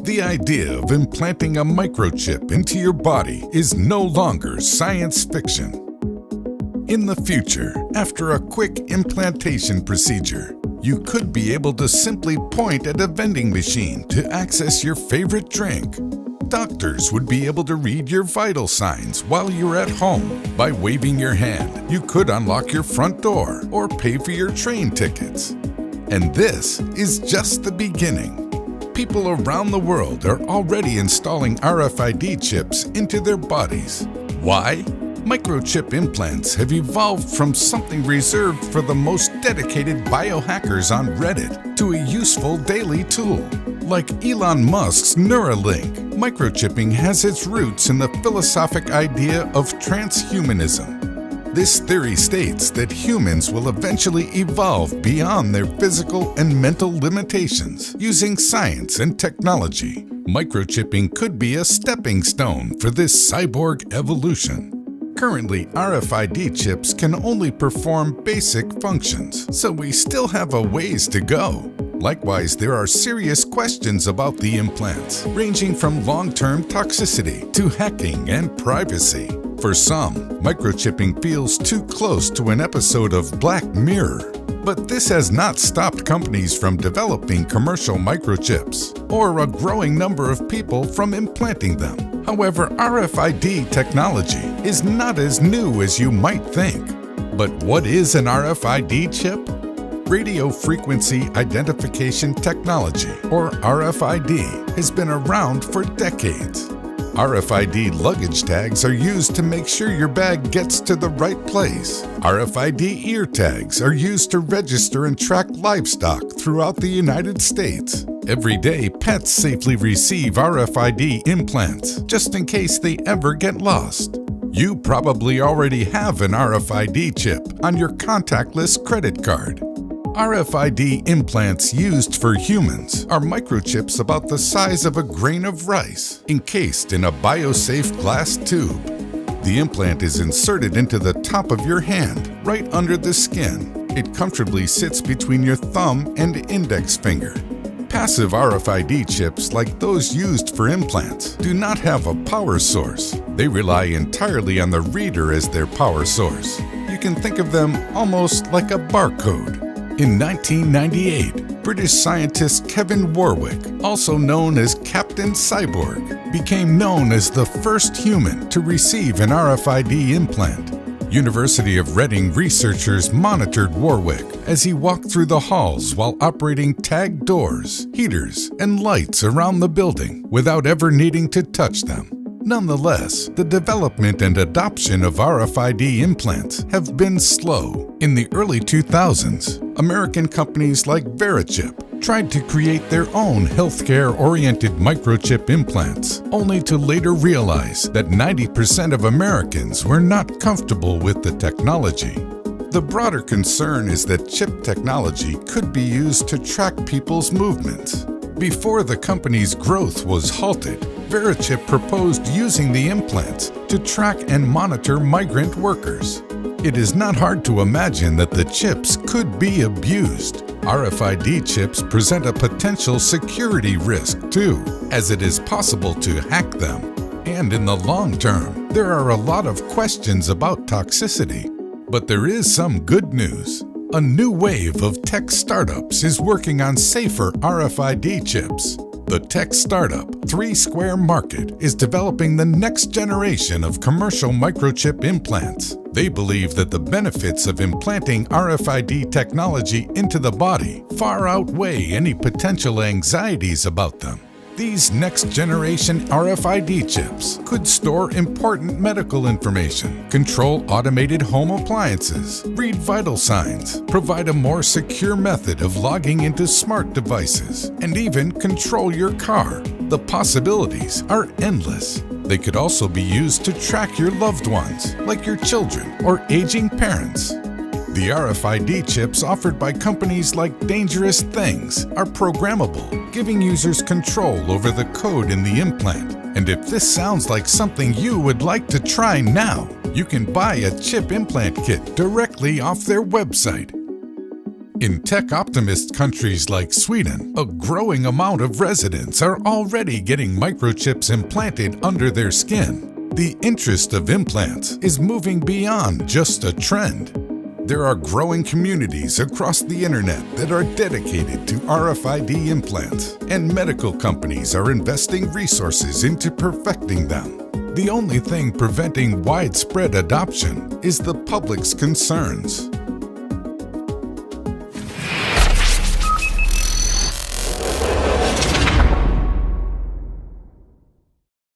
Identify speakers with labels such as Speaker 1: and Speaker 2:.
Speaker 1: The idea of implanting a microchip into your body is no longer science fiction. In the future, after a quick implantation procedure, you could be able to simply point at a vending machine to access your favorite drink. Doctors would be able to read your vital signs while you're at home. By waving your hand, you could unlock your front door or pay for your train tickets. And this is just the beginning. People around the world are already installing RFID chips into their bodies. Why? Microchip implants have evolved from something reserved for the most dedicated biohackers on Reddit to a useful daily tool. Like Elon Musk's Neuralink, microchipping has its roots in the philosophic idea of transhumanism. This theory states that humans will eventually evolve beyond their physical and mental limitations using science and technology. Microchipping could be a stepping stone for this cyborg evolution. Currently, RFID chips can only perform basic functions, so we still have a ways to go. Likewise, there are serious questions about the implants, ranging from long-term toxicity to hacking and privacy. For some, microchipping feels too close to an episode of Black Mirror. But this has not stopped companies from developing commercial microchips, or a growing number of people from implanting them. However, RFID technology is not as new as you might think. But what is an RFID chip? Radio Frequency Identification Technology, or RFID, has been around for decades. RFID luggage tags are used to make sure your bag gets to the right place. RFID ear tags are used to register and track livestock throughout the United States. Every day, pets safely receive RFID implants, just in case they ever get lost. You probably already have an RFID chip on your contactless credit card. RFID implants used for humans are microchips about the size of a grain of rice, encased in a biosafe glass tube. The implant is inserted into the top of your hand, right under the skin. It comfortably sits between your thumb and index finger. Passive RFID chips, like those used for implants, do not have a power source. They rely entirely on the reader as their power source. You can think of them almost like a barcode. In 1998, British scientist Kevin Warwick, also known as Captain Cyborg, became known as the first human to receive an RFID implant. University of Reading researchers monitored Warwick as he walked through the halls while operating tagged doors, heaters, and lights around the building without ever needing to touch them. Nonetheless, the development and adoption of RFID implants have been slow. In the early 2000s, American companies like Verichip tried to create their own healthcare-oriented microchip implants, only to later realize that 90% of Americans were not comfortable with the technology. The broader concern is that chip technology could be used to track people's movements. Before the company's growth was halted, Verichip proposed using the implants to track and monitor migrant workers. It is not hard to imagine that the chips could be abused. RFID chips present a potential security risk too, as it is possible to hack them. And in the long term, there are a lot of questions about toxicity. But there is some good news. A new wave of tech startups is working on safer RFID chips. The tech startup 3 Square Market is developing the next generation of commercial microchip implants. They believe that the benefits of implanting RFID technology into the body far outweigh any potential anxieties about them. These next-generation RFID chips could store important medical information, control automated home appliances, read vital signs, provide a more secure method of logging into smart devices, and even control your car. The possibilities are endless. They could also be used to track your loved ones, like your children or aging parents. The RFID chips offered by companies like Dangerous Things are programmable, giving users control over the code in the implant. And if this sounds like something you would like to try now, you can buy a chip implant kit directly off their website. In tech-optimist countries like Sweden, a growing amount of residents are already getting microchips implanted under their skin. The interest of implants is moving beyond just a trend. There are growing communities across the internet that are dedicated to RFID implants, and medical companies are investing resources into perfecting them. The only thing preventing widespread adoption is the public's concerns.